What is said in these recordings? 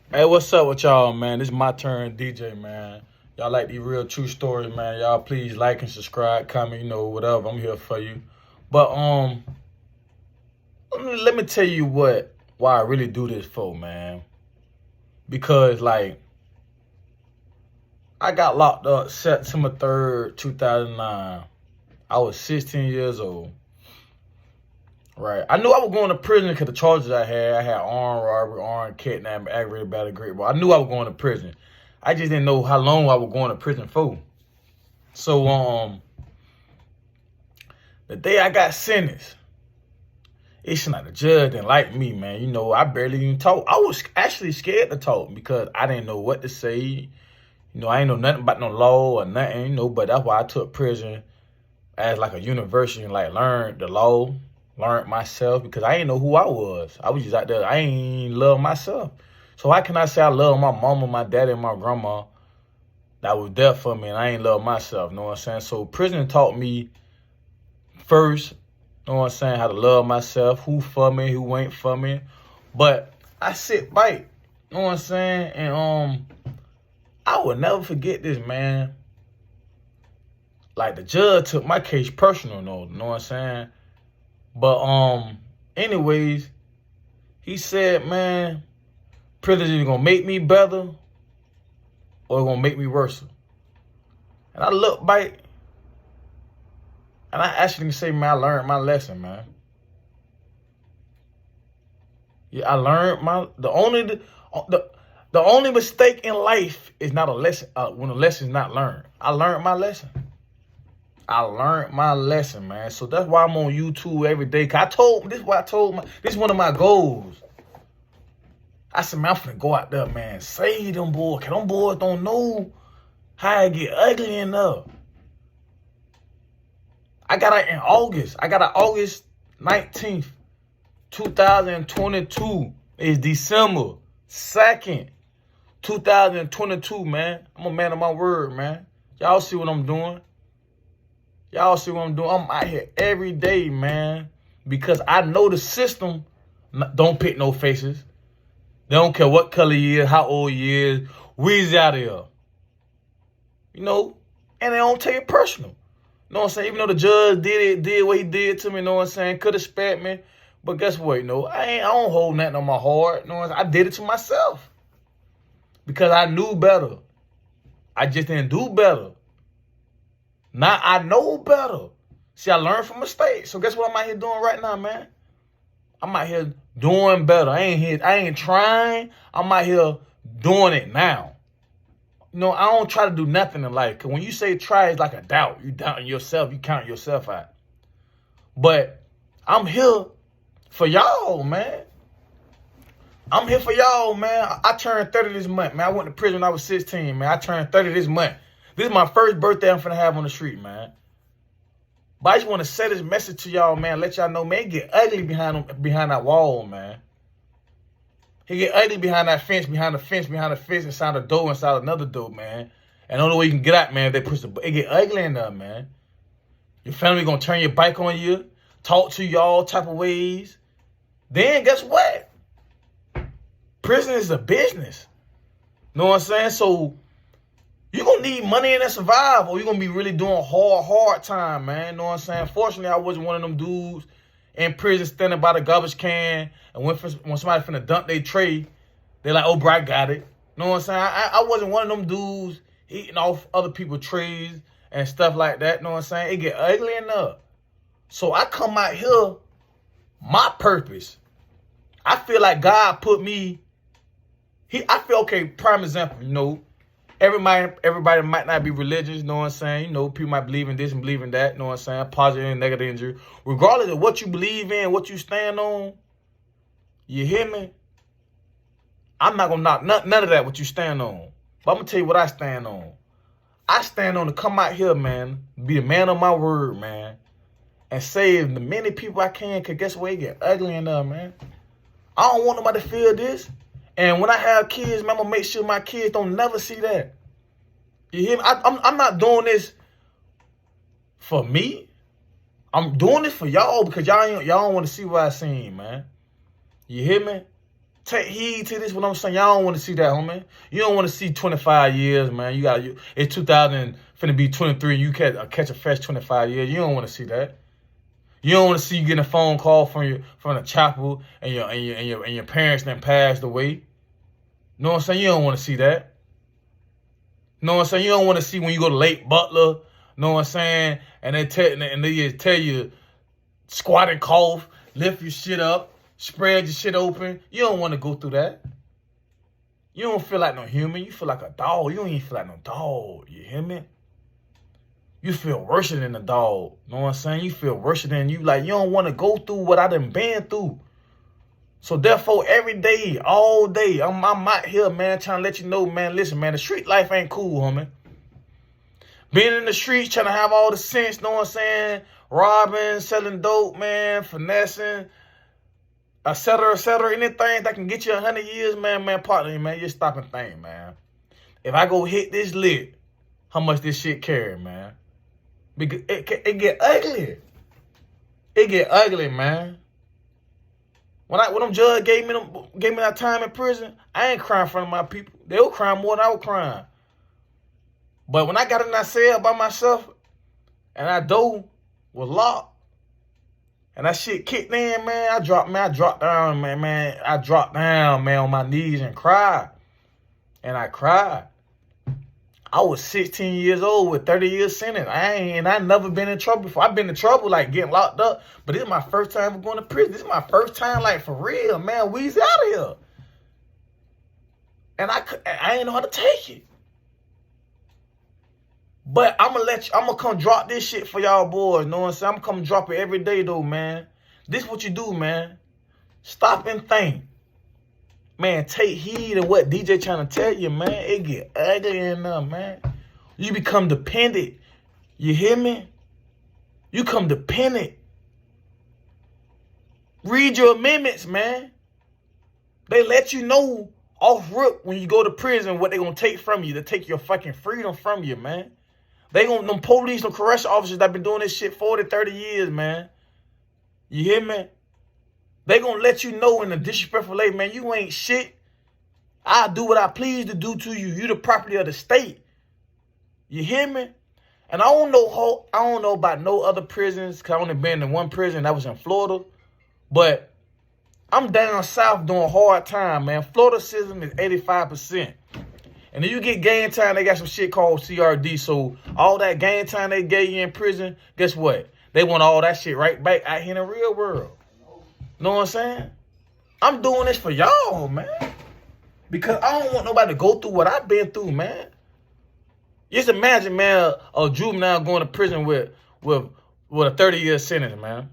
Hey, what's up with y'all, man? This is my turn, DJ, man. Y'all like these real true stories, man. Y'all please like and subscribe, comment, whatever. I'm here for you. But let me tell you why I really do this for, man. Because like I got locked up September 3rd, 2009. I was 16 years old. Right. I knew I was going to prison because the charges I had. I had armed robbery, armed kidnapping, aggravated battery, great. But I knew I was going to prison. I just didn't know how long I was going to prison for. So the day I got sentenced, it's not the judge didn't like me, man. I barely even talk. I was actually scared to talk because I didn't know what to say. I ain't know nothing about no law or nothing, but that's why I took prison as like a university and like learned the law, learned myself because I didn't know who I was. I was just out there. I ain't love myself. So how can I say I love my mama, my daddy, and my grandma that was there for me and I ain't love myself? You know what I'm saying? So prison taught me first, you know what I'm saying, how to love myself, who for me, who ain't for me. But I sit back, you know what I'm saying? And I will never forget this, man. Like the judge took my case personal, though, you know what I'm saying? But anyways, he said, man, prison is gonna make me better or it's gonna make me worse. And I look back and I actually can say, man, I learned my lesson, man. Yeah, I learned the only mistake in life is not a lesson when a lesson is not learned. I learned my lesson. I learned my lesson, man. So that's why I'm on YouTube every day. Cause this is what I told this is one of my goals. I said, man, I'm finna go out there, man, save them boys. Cause them boys don't know how it get ugly enough. I got out in August. I got out August 19th, 2022. It's December 2nd, 2022, man. I'm a man of my word, man. Y'all see what I'm doing? Y'all see what I'm doing? I'm out here every day, man, because I know the system don't pick no faces. They don't care what color you is, how old you is. We's out of here. And they don't take it personal. You know what I'm saying? Even though the judge did what he did to me, you know what I'm saying? Could have spared me. But guess what, I don't hold nothing on my heart. You know what I'm saying? I did it to myself. Because I knew better. I just didn't do better. Now I know better. See, I learned from mistakes. So guess what I'm out here doing right now, man? I'm out here doing better. I ain't trying. I'm out here doing it now. I don't try to do nothing in life. Because when you say try, it's like a doubt. You doubting yourself. You count yourself out. But I'm here for y'all, man. I'm here for y'all, man. I turned 30 this month, man. I went to prison when I was 16, man. I turned 30 this month. This is my first birthday I'm finna have on the street, man. But I just want to say this message to y'all, man. Let y'all know, man, it get ugly behind that wall, man. He get ugly behind that fence, behind the fence, inside the door, inside another door, man. And the only way you can get out, man, it get ugly in there, man. Your family gonna turn your bike on you, talk to you all type of ways. Then guess what? Prison is a business. Know what I'm saying? So you're going to need money in to survive, or you're going to be really doing hard time, man. You know what I'm saying? Fortunately, I wasn't one of them dudes in prison standing by the garbage can, and when somebody finna dump their tray, they're like, oh, bro, I got it. You know what I'm saying? I wasn't one of them dudes eating off other people's trays and stuff like that. You know what I'm saying? It get ugly enough. So I come out here, my purpose. I feel like God put me, I feel, okay, prime example, everybody might not be religious, you know what I'm saying? People might believe in this and believe in that, you know what I'm saying? Positive and negative injury. Regardless of what you believe in, what you stand on, you hear me? I'm not going to knock none of that, what you stand on. But I'm going to tell you what I stand on. I stand on to come out here, man, be the man of my word, man, and save the many people I can, because guess what? It get ugly enough, man. I don't want nobody to feel this. And when I have kids, man, I'm going to make sure my kids don't never see that. You hear me? I'm not doing this for me. I'm doing this for y'all because y'all don't want to see what I seen, man. You hear me? Take heed to this, what I'm saying. Y'all don't want to see that, homie. You don't want to see 25 years, man. It's 2000, finna be 23, and you catch a fresh 25 years. You don't want to see that. You don't want to see you getting a phone call from the chapel and your parents then passed away. You know what I'm saying? You don't want to see that. You know what I'm saying? You don't want to see when you go to Lake Butler. You know what I'm saying? And they tell you squat and cough, lift your shit up, spread your shit open. You don't want to go through that. You don't feel like no human. You feel like a dog. You don't even feel like no dog. You hear me? You feel worse than a dog. You know what I'm saying? You feel worse than you. Like, you don't want to go through what I done been through. So therefore, every day, all day, I'm out here, man, trying to let you know, man, listen, man, the street life ain't cool, homie. Being in the streets, trying to have all the sense, know what I'm saying? Robbing, selling dope, man, finessing, etc., anything that can get you 100 years, man, partner, man, you're stopping thing, man. If I go hit this lick, how much this shit carry, man? Because it get ugly. It get ugly, man. When them judge gave me that time in prison, I ain't crying in front of my people. They were crying more than I was crying. But when I got in that cell by myself, and that door was locked, and that shit kicked in, man, I dropped down, man. I dropped down, man, on my knees and cried. And I cried. I was 16 years old with 30 years sentence. I never been in trouble before. I've been in trouble, like getting locked up, but this is my first time going to prison. This is my first time, like, for real, man. We's out of here. And I ain't know how to take it. But I'm gonna come drop this shit for y'all boys, know what I'm saying? I'm gonna come drop it every day, though, man. This what you do, man. Stop and think. Man, take heed of what DJ trying to tell you, man. It get ugly in there, man. You become dependent. You hear me? You come dependent. Read your amendments, man. They let you know off rip when you go to prison what they gonna take from you. They take your fucking freedom from you, man. Them police, them correctional officers that been doing this shit 40, 30 years, man. You hear me? They gonna let you know in a disrespectful way, man, you ain't shit. I do what I please to do to you. You the property of the state. You hear me? And I don't know about no other prisons, because I only been in one prison that was in Florida. But I'm down south doing hard time, man. Florida system is 85%. And if you get gang time, they got some shit called CRD. So all that gang time they gave you in prison, guess what? They want all that shit right back out here in the real world. Know what I'm saying? I'm doing this for y'all, man. Because I don't want nobody to go through what I've been through, man. Just imagine, man, a juvenile going to prison with a 30-year sentence, man.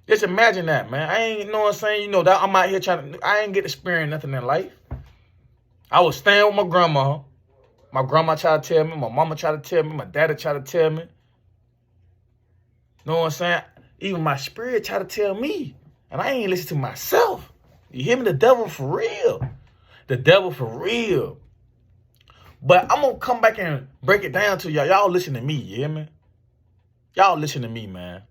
Just imagine that, man. I ain't, know what I'm saying? You know, that I'm out here I ain't get to experience nothing in life. I was staying with my grandma. My grandma tried to tell me. My mama tried to tell me. My daddy tried to tell me. Know what I'm saying? Even my spirit tried to tell me. And I ain't listen to myself. You hear me? The devil for real. The devil for real. But I'm going to come back and break it down to y'all. Y'all listen to me, you hear me? Y'all listen to me, man.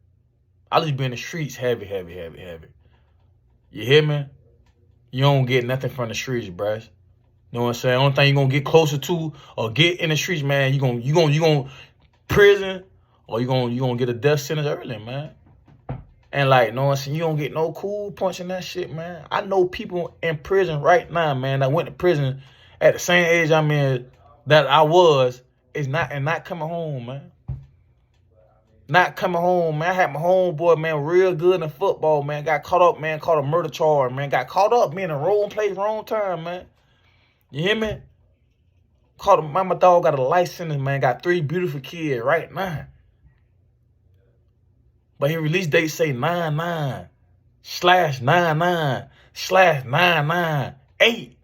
I just be in the streets heavy. You hear me? You don't get nothing from the streets, bruh. You know what I'm saying? Only thing you're going to get closer to or get in the streets, man, you gonna prison or you gonna get a death sentence early, man. And like, know what I'm saying? You don't get no cool punch in that shit, man. I know people in prison right now, man, that went to prison at the same age I'm in that I was, not coming home, man. Not coming home, man. I had my homeboy, man, real good in football, man. Got caught up, man, caught a murder charge, man. Got caught up, being in the wrong place, wrong time, man. You hear me? My dog got a license, man. Got 3 beautiful kids right now. But his release date say 99/99/998.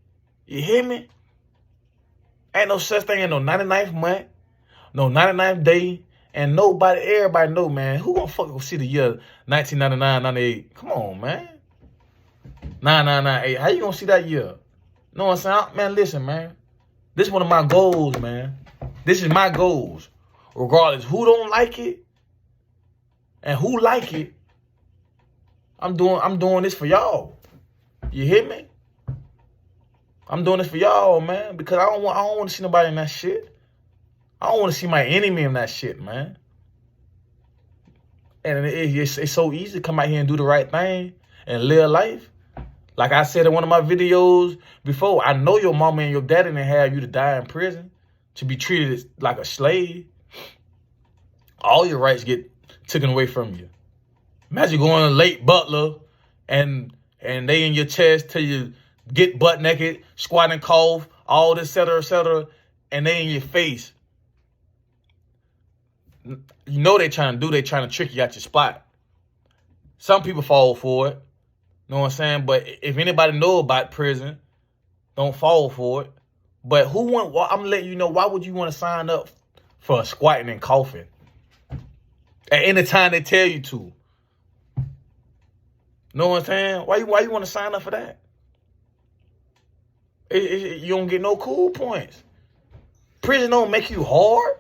You hear me? Ain't no such thing in no 99th month, no 99th day, and everybody know, man. Who gonna fucking see the year 1999, 98? Come on, man. 9998. How you gonna see that year? Know what I'm saying? Man, listen, man. This is one of my goals, man. This is my goals. Regardless who don't like it and who like it, I'm doing this for y'all. You hear me? I'm doing this for y'all, man, because I don't want to see nobody in that shit. I don't want to see my enemy in that shit, man. And it's so easy to come out here and do the right thing and live life. Like I said in one of my videos before, I know your mama and your daddy didn't have you to die in prison, to be treated like a slave. All your rights get taken away from you. Imagine going to late butler and they in your chest till you get butt naked, squat and cough, all this, et cetera, and they in your face. You know they trying to trick you out your spot. Some people fall for it. Know what I'm saying? But if anybody know about prison, don't fall for it. But I'm letting you know, why would you want to sign up for squatting and coughing? At any time they tell you to. Know what I'm saying? Why you want to sign up for that? You don't get no cool points. Prison don't make you hard.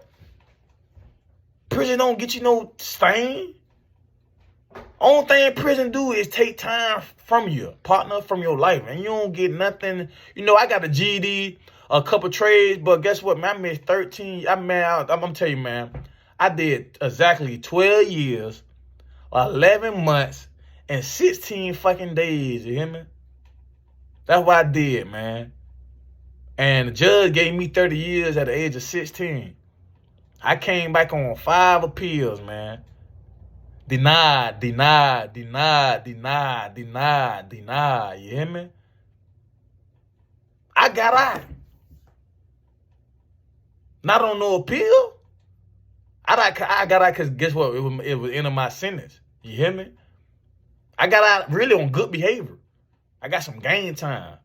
Prison don't get you no stain. Only thing prison do is take time from you, partner, from your life, and you don't get nothing. You know, I got a GED, a couple trades, but guess what, man? I missed 13. I'm gonna tell you, man. I did exactly 12 years, 11 months, and 16 fucking days. You hear me? That's what I did, man. And the judge gave me 30 years at the age of 16. I came back on 5 appeals, man. Denied. You hear me? I got out. Not on no appeal. I got out because guess what? It was end of my sentence. You hear me? I got out really on good behavior. I got some game time.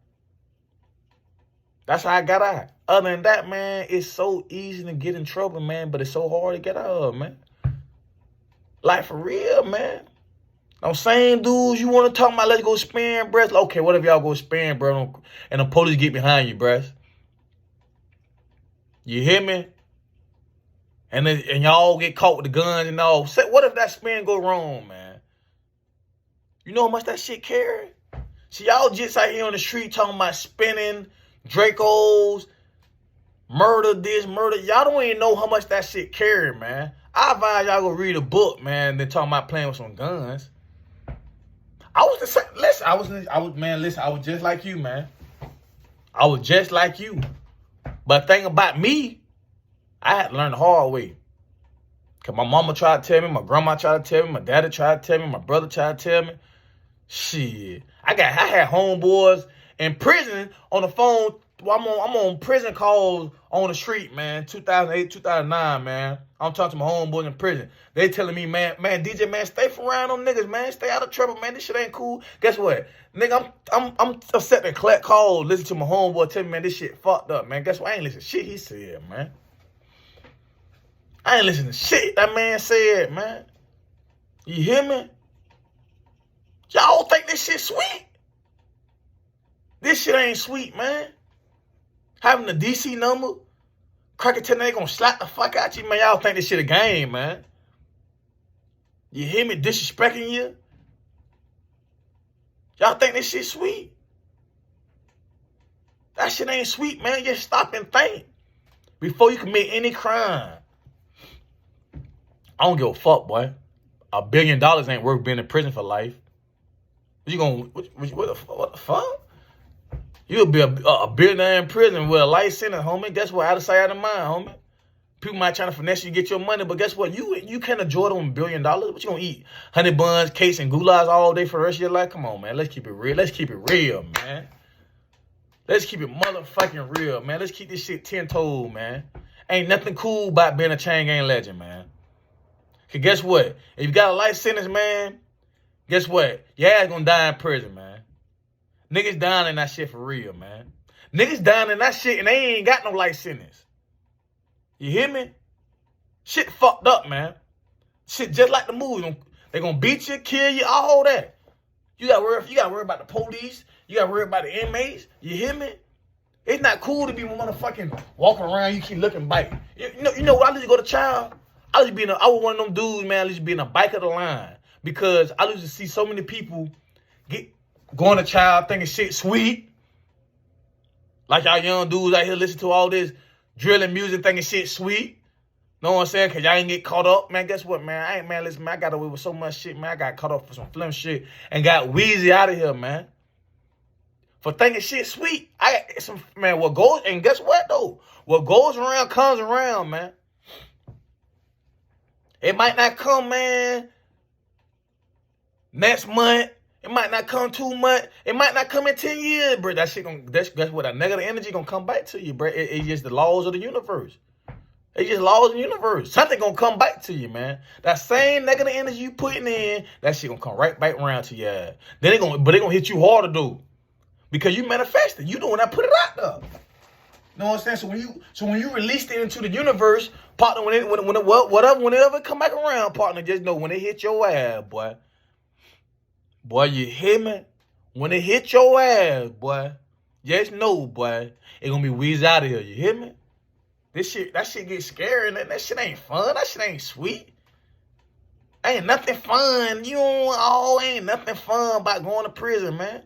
That's how I got out. Other than that, man, it's so easy to get in trouble, man, but it's so hard to get out of, man. Like, for real, man. Those same dudes you want to talk about, let's go spin, bruh. Okay, what if y'all go spin, bro, and the police get behind you, bruh? You hear me? And y'all get caught with the guns and all. What if that spin go wrong, man? You know how much that shit carry? See, y'all just out here on the street talking about spinning, Dracos, murder this, murder. Y'all don't even know how much that shit carry, man. I advise y'all go read a book, man, than talking about playing with some guns. I was just like you, man. I was just like you. But the thing about me, I had to learn the hard way. Because my mama tried to tell me, my grandma tried to tell me, my daddy tried to tell me, my brother tried to tell me. Shit. I had homeboys in prison on the phone. I'm on prison calls on the street, man. 2008, 2009, man. I'm talking to my homeboys in prison. They telling me, man, DJ, man, stay from around them niggas, man. Stay out of trouble, man. This shit ain't cool. Guess what? Nigga, I'm set to collect calls, listen to my homeboy tell me, man, this shit fucked up, man. Guess what? I ain't listen to shit he said, man. I ain't listen to shit that man said, man. You hear me? Y'all think this shit sweet? This shit ain't sweet, man. Having a DC number, crack it they gonna slap the fuck out you, man. Y'all think this shit a game, man. You hear me disrespecting you? Y'all think this shit sweet? That shit ain't sweet, man. Just stop and think before you commit any crime. I don't give a fuck, boy. $1 billion ain't worth being in prison for life. What the fuck? You'll be a billionaire in prison with a life sentence, homie. Guess what? Out of sight, out of mind, homie. People might try to finesse you to get your money, but guess what? You can't enjoy them $1 billion. What you gonna eat? Honey buns, cakes, and goulash all day for the rest of your life? Come on, man. Let's keep it real. Let's keep it real, man. Let's keep it motherfucking real, man. Let's keep this shit 10-toed, man. Ain't nothing cool about being a chain gang legend, man. Cause guess what? If you got a life sentence, man, guess what? Your ass gonna die in prison, man. Niggas dying in that shit for real, man. Niggas dying in that shit and they ain't got no life sentence. You hear me? Shit fucked up, man. Shit just like the movie. They gonna beat you, kill you, all that. You gotta worry about the police. You gotta worry about the inmates. You hear me? It's not cool to be motherfucking walking around. You keep looking back. You know what? I used to go to trial. I was one of them dudes, man. I used to be in a bike of the line because I used to see so many people going to trial thinking shit sweet. Like y'all young dudes out here listen to all this drilling music thinking shit sweet. Know what I'm saying? Cause y'all ain't get caught up. Man, guess what, man? Listen, man, I got away with so much shit, man. I got caught up for some flim shit and got Weezy out of here, man. For thinking shit sweet. I got some, man, what goes, and guess what, though? What goes around comes around, man. It might not come, man, next month. It might not come 2 months. It might not come in 10 years, bro. That shit that's what, that negative energy gonna come back to you, bro. It's just the laws of the universe. It's just laws of the universe. Something gonna come back to you, man. That same negative energy you putting in, that shit gonna come right back around to you. Then but they gonna hit you harder, though. Because you manifested. You the one that put it out there. You know what I'm saying? So when you release it into the universe, partner, whenever it come back around, partner, just know when it hit your ass, boy. Boy, you hear me? When it hit your ass, boy, just know, boy, it gonna be wheezed out of here. You hear me? That shit gets scary. That shit ain't fun. That shit ain't sweet. Ain't nothing fun. Ain't nothing fun about going to prison, man.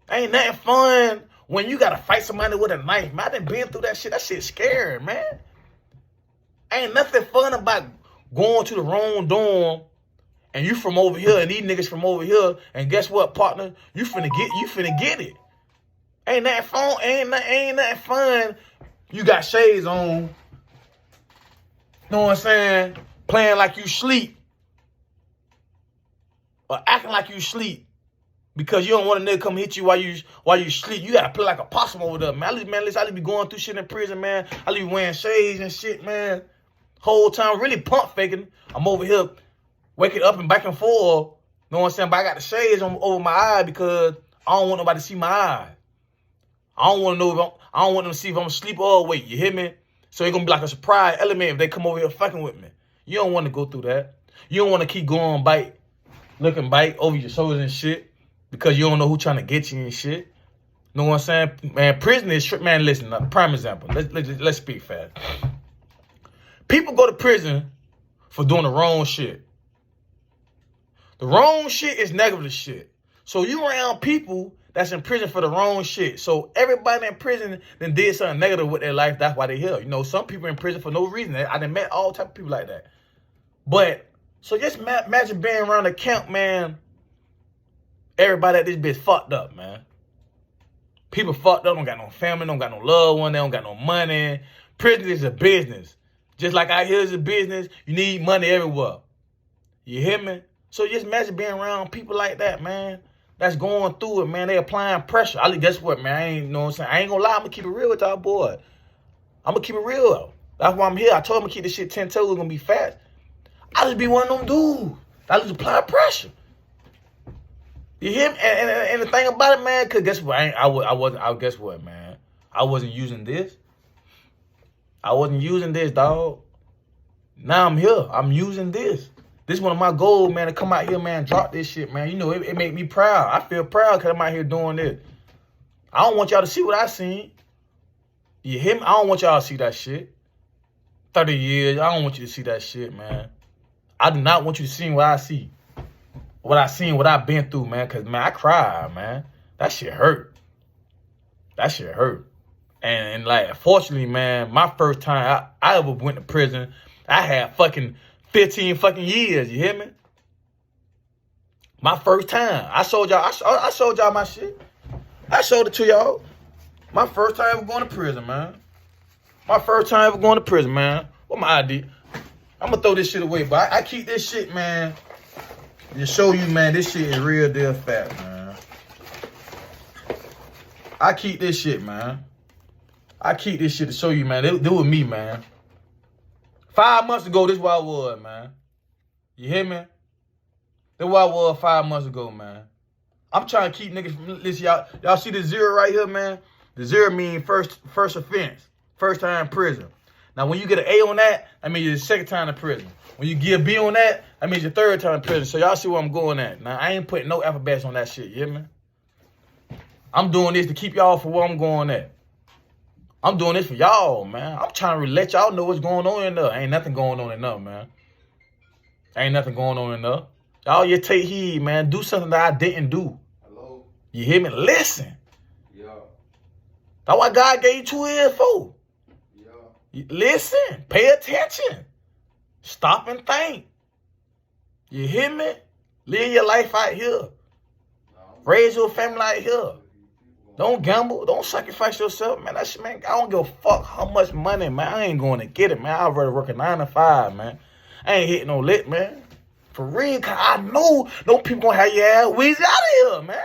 Ain't nothing fun when you gotta fight somebody with a knife, man. I done been through that shit. That shit's scary, man. Ain't nothing fun about going to the wrong dorm and you from over here and these niggas from over here, and guess what, partner? You finna get it. Ain't nothing fun. Ain't nothing fun. You got shades on. Know what I'm saying? Playing like you sleep. Or acting like you sleep. Because you don't want a nigga come hit you while you sleep. You gotta play like a possum over there, man. I be going through shit in prison, man. I be wearing shades and shit, man. Whole time really pump faking. I'm over here waking up and back and forth. Know what I'm saying? But I got the shades over my eye because I don't want nobody to see my eye. I don't want them to see if I'm asleep or awake. You hear me? So it's gonna be like a surprise element if they come over here fucking with me. You don't want to go through that. You don't want to keep going looking over your shoulders and shit. Because you don't know who trying to get you and shit. Know what I'm saying? Man, prison is, man, listen, prime example. Let's speak fast. People go to prison for doing the wrong shit. The wrong shit is negative shit. So you around people that's in prison for the wrong shit. So everybody in prison then did something negative with their life. That's why they here. You know, some people in prison for no reason. I done met all type of people like that. But, so just imagine being around the camp, man. Everybody at this bitch fucked up, man. People fucked up, don't got no family, don't got no loved one, they don't got no money. Prison is a business. Just like out here is a business, you need money everywhere. You hear me? So just imagine being around people like that, man. That's going through it, man. They applying pressure. Guess what, man? I ain't gonna lie, I'm gonna keep it real with y'all, boy. I'm gonna keep it real. That's why I'm here. I told him to keep this shit 10 toes, gonna be fast. I just be one of them dudes. I just apply pressure. You hear me? And the thing about it, man, because guess what? Guess what, man? I wasn't using this. I wasn't using this, dog. Now I'm here. I'm using this. This is one of my goals, man, to come out here, man, drop this shit, man. You know, it make me proud. I feel proud because I'm out here doing this. I don't want y'all to see what I seen. You hear me? I don't want y'all to see that shit. 30 years, I don't want you to see that shit, man. I do not want you to see what I see. What I seen, what I've been through, man. Because, man, I cried, man. That shit hurt. That shit hurt. And like, fortunately, man, my first time I ever went to prison, I had fucking 15 fucking years. You hear me? My first time. I showed y'all my shit. I showed it to y'all. My first time ever going to prison, man. My first time ever going to prison, man. What my ID? I'm going to throw this shit away, but I keep this shit, man. To show you, man, this shit is real deal fat, man. I keep this shit, man. I keep this shit to show you, man. It was me, man. 5 months ago, this is what I was, man. You hear me? This is what I was 5 months ago, man. I'm trying to keep niggas from this. Y'all see the 0 right here, man? The 0 means first offense. First time in prison. Now, when you get an A on that, that means you're the second time in prison. When you get a B on that, that means your third time in prison. So y'all see where I'm going at. Now, I ain't putting no alphabets on that shit, you hear me? I'm doing this to keep y'all for where I'm going at. I'm doing this for y'all, man. I'm trying to let y'all know what's going on in there. Ain't nothing going on in there, man. Ain't nothing going on in there. Y'all, you take heed, man. Do something that I didn't do. Hello? You hear me? Listen. Yo. That's why God gave you 2 ears for. Listen, pay attention. Stop and think. You hear me? Live your life out here. Raise your family out here. Don't gamble. Don't sacrifice yourself, man. That shit, man, I don't give a fuck how much money, man. I ain't going to get it, man. I'd rather work a 9 to 5, man. I ain't hitting no lick, man. For real, cause I know no people gonna have your ass wheezed out of here, man.